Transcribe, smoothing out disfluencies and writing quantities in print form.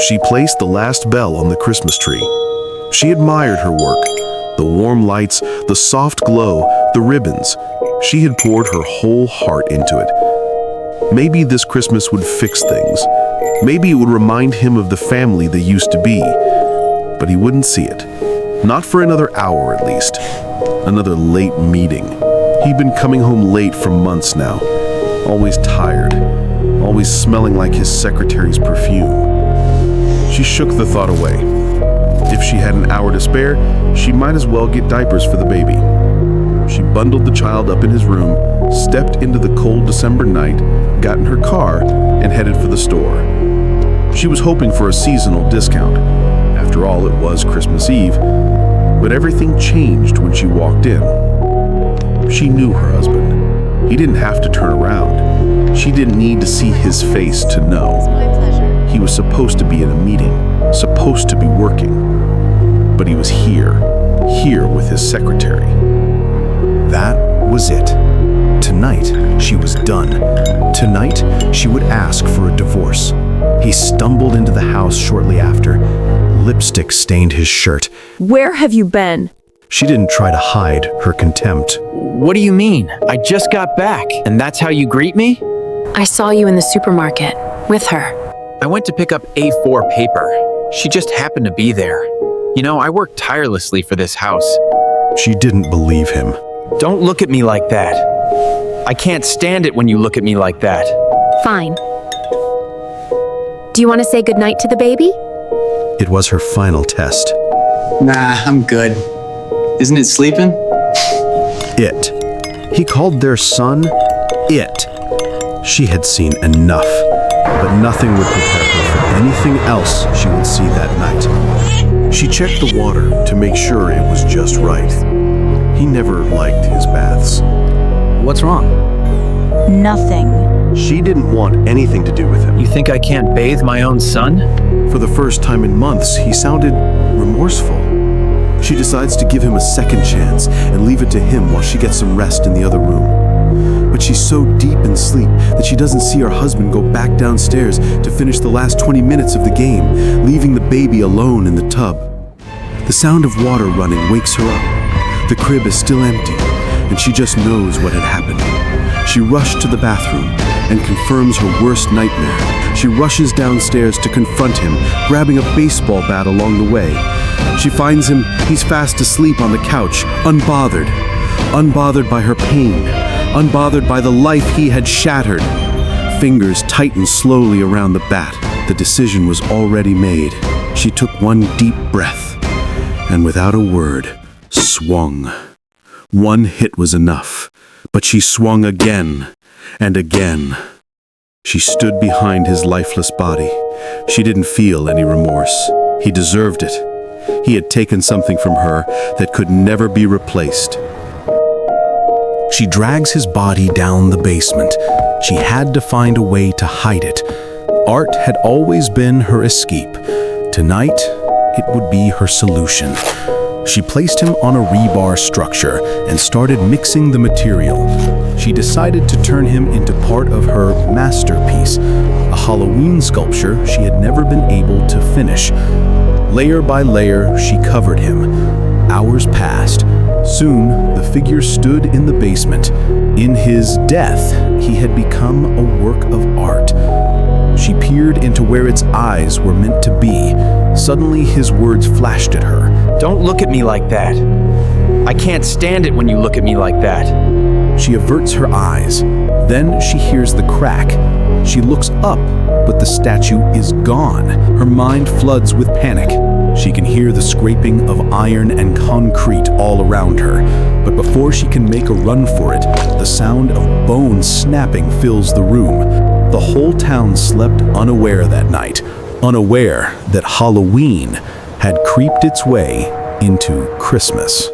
She placed the last bell on the Christmas tree. She admired her work. The warm lights, the soft glow, the ribbons. She had poured her whole heart into it. Maybe this Christmas would fix things. Maybe it would remind him of the family they used to be. But he wouldn't see it. Not for another hour, at least. Another late meeting. He'd been coming home late for months now. Always tired. Always smelling like his secretary's perfume. She shook the thought away. If she had an hour to spare, she might as well get diapers for the baby. She bundled the child up in his room, stepped into the cold December night, got in her car, and headed for the store. She was hoping for a seasonal discount. After all, it was Christmas Eve. But everything changed when she walked in. She knew her husband. He didn't have to turn around. She didn't need to see his face to know. It's my pleasure. He was supposed to be in a meeting, supposed to be working. But he was here with his secretary. That was it. Tonight, she was done. Tonight, she would ask for a divorce. He stumbled into the house shortly after. Lipstick stained his shirt. Where have you been? She didn't try to hide her contempt. What do you mean? I just got back, and that's how you greet me? I saw you in the supermarket with her. I went to pick up A4 paper. She just happened to be there. You know, I worked tirelessly for this house. She didn't believe him. Don't look at me like that. I can't stand it when you look at me like that. Fine. Do you want to say goodnight to the baby? It was her final test. Nah, I'm good. Isn't it sleeping? It. He called their son it. She had seen enough, but nothing would prepare her for anything else she would see that night. She checked the water to make sure it was just right. He never liked his baths. What's wrong? Nothing. She didn't want anything to do with him. You think I can't bathe my own son? For the first time in months, he sounded remorseful. She decides to give him a second chance and leave it to him while she gets some rest in the other room. But she's so deep in sleep that she doesn't see her husband go back downstairs to finish the last 20 minutes of the game, leaving the baby alone in the tub. The sound of water running wakes her up. The crib is still empty, and she just knows what had happened. She rushed to the bathroom and confirms her worst nightmare. She rushes downstairs to confront him, grabbing a baseball bat along the way. She finds him, he's fast asleep on the couch, unbothered. Unbothered by her pain, unbothered by the life he had shattered. Fingers tightened slowly around the bat. The decision was already made. She took one deep breath, and without a word, swung. One hit was enough, but she swung again and again. She stood behind his lifeless body. She didn't feel any remorse. He deserved it. He had taken something from her that could never be replaced. She drags his body down the basement. She had to find a way to hide it. Art had always been her escape. Tonight, it would be her solution. She placed him on a rebar structure and started mixing the material. She decided to turn him into part of her masterpiece, a Halloween sculpture she had never been able to finish. Layer by layer, she covered him. Hours passed. Soon, the figure stood in the basement. In his death, he had become a work of art. She peered into where its eyes were meant to be. Suddenly, his words flashed at her. Don't look at me like that. I can't stand it when you look at me like that. She averts her eyes. Then she hears the crack. She looks up, but the statue is gone. Her mind floods with panic. She can hear the scraping of iron and concrete all around her. But before she can make a run for it, the sound of bones snapping fills the room. The whole town slept unaware that night, unaware that Halloween had creeped its way into Christmas.